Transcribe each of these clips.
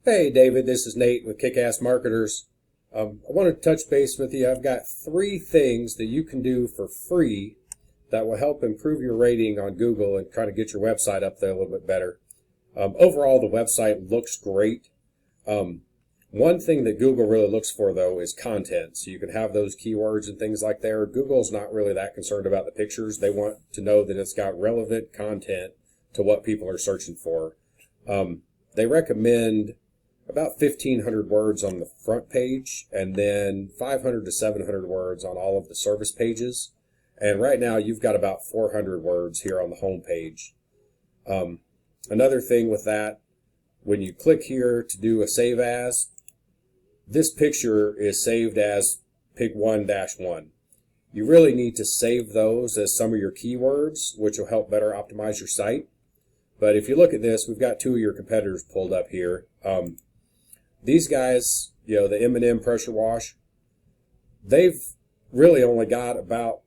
Hey David, this is Nate with Kick-Ass Marketers. I want to touch base with you. I've got 3 things that you can do for free that will help improve your rating on Google and try to get your website up there a little bit better. Overall, the website looks great. One thing that Google really looks for, though, is content. So you can have those keywords and things like there. Google's not really that concerned about the pictures. They want to know that it's got relevant content to what people are searching for. They recommend about 1,500 words on the front page, and then 500 to 700 words on all of the service pages. And right now, you've got about 400 words here on the home page. Another thing with that, when you click here to do a save as, this picture is saved as pig1-1. You really need to save those as some of your keywords, which will help better optimize your site. But if you look at this, we've got 2 of your competitors pulled up here. These guys, the M&M pressure wash, they've really only got about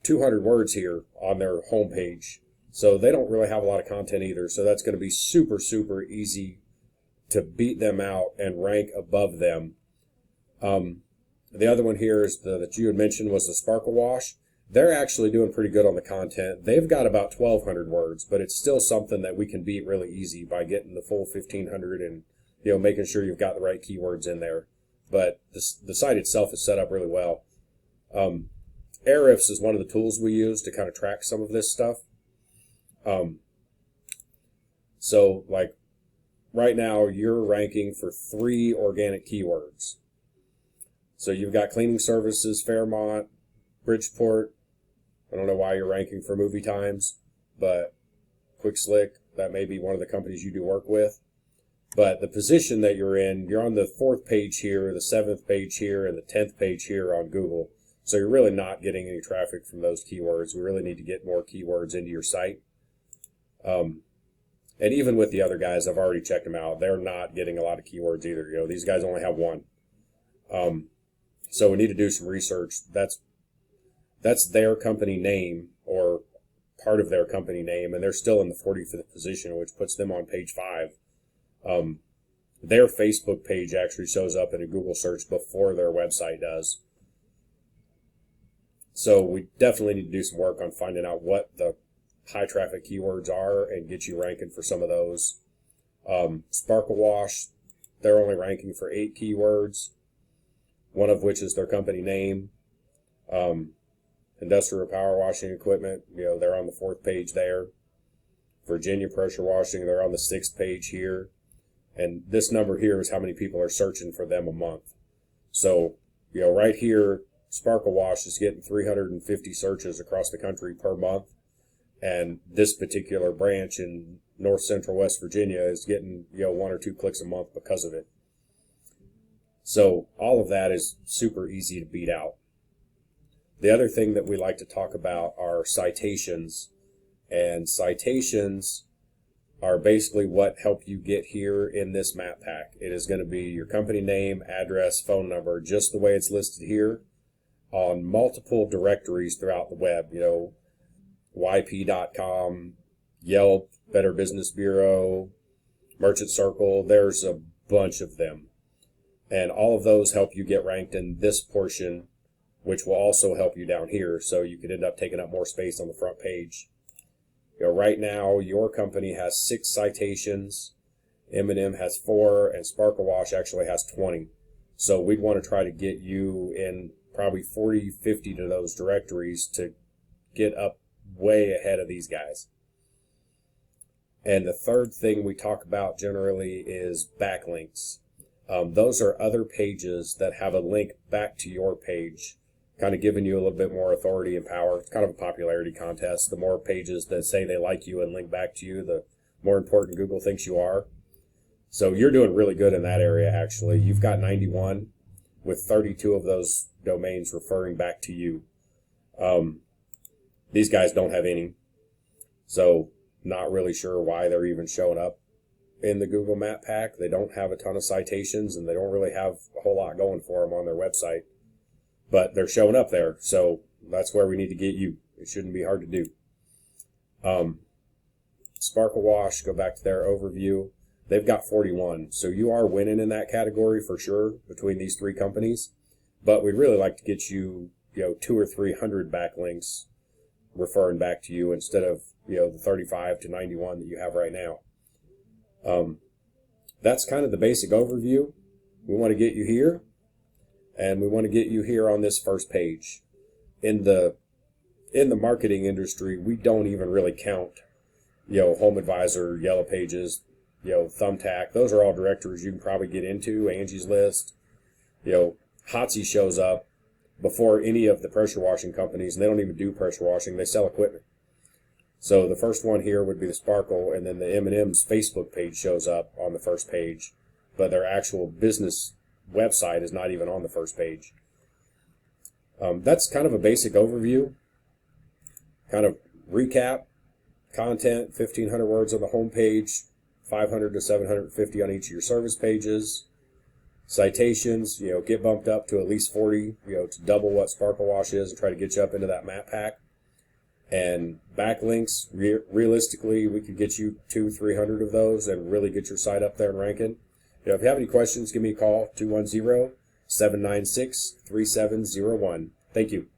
200 words here on their homepage. So they don't really have a lot of content either. So that's going to be super, super easy to beat them out and rank above them. The other one here is that you had mentioned was the Sparkle Wash. They're actually doing pretty good on the content. They've got about 1,200 words, but it's still something that we can beat really easy by getting the full 1,500 and making sure you've got the right keywords in there. But the site itself is set up really well. Ahrefs is one of the tools we use to kind of track some of this stuff. So like right now you're ranking for 3 organic keywords. So you've got cleaning services, Fairmont, Bridgeport. I don't know why you're ranking for movie times, but Quick Slick, that may be one of the companies you do work with. But the position that you're in, you're on the 4th page here, the 7th page here, and the 10th page here on Google. So you're really not getting any traffic from those keywords. We really need to get more keywords into your site. And even with the other guys, I've already checked them out. They're not getting a lot of keywords either. These guys only have 1. So we need to do some research. That's their company name, or part of their company name, and they're still in the 45th position, which puts them on page 5. Their Facebook page actually shows up in a Google search before their website does. So we definitely need to do some work on finding out what the high traffic keywords are and get you ranking for some of those. Sparkle Wash, they're only ranking for 8 keywords, one of which is their company name. Industrial power washing equipment, they're on the 4th page there. Virginia pressure washing, they're on the 6th page here. And this number here is how many people are searching for them a month. So, right here, Sparkle Wash is getting 350 searches across the country per month. And this particular branch in north central West Virginia is getting, 1 or 2 clicks a month because of it. So all of that is super easy to beat out. The other thing that we like to talk about are citations. And citations are basically what help you get here in this map pack. It is going to be your company name, address, phone number, just the way it's listed here, on multiple directories throughout the web. YP.com, Yelp, Better Business Bureau, Merchant Circle. There's a bunch of them. And all of those help you get ranked in this portion, which will also help you down here, so you could end up taking up more space on the front page. Right now, your company has 6 citations, M&M has 4, and Sparkle Wash actually has 20. So we'd want to try to get you in probably 40, 50 to those directories to get up way ahead of these guys. And the third thing we talk about generally is backlinks. Those are other pages that have a link back to your page, kind of giving you a little bit more authority and power. It's kind of a popularity contest. The more pages that say they like you and link back to you, the more important Google thinks you are. So you're doing really good in that area, actually. You've got 91 with 32 of those domains referring back to you. These guys don't have any. So not really sure why they're even showing up in the Google Map Pack. They don't have a ton of citations, and they don't really have a whole lot going for them on their website. But they're showing up there, so that's where we need to get you. It shouldn't be hard to do. Sparkle Wash, go back to their overview. They've got 41. So you are winning in that category for sure between these three companies. But we'd really like to get you, 200 or 300 backlinks referring back to you instead of, the 35 to 91 that you have right now. That's kind of the basic overview. We want to get you here, and we want to get you here on this first page. In the marketing industry, we don't even really count, Home Advisor, Yellow Pages, Thumbtack. Those are all directories you can probably get into. Angie's List. Hotsy shows up before any of the pressure washing companies, and they don't even do pressure washing. They sell equipment. So the first one here would be the Sparkle, and then the M&M's Facebook page shows up on the first page, but their actual business website is not even on the first page. That's kind of a basic overview, kind of recap, content, 1,500 words on the home page, 500 to 750 on each of your service pages. Citations, get bumped up to at least 40, to double what Sparkle Wash is and try to get you up into that map pack. And backlinks, realistically, we could get you 200-300 of those and really get your site up there and ranking. If you have any questions, give me a call, 210-796-3701. Thank you.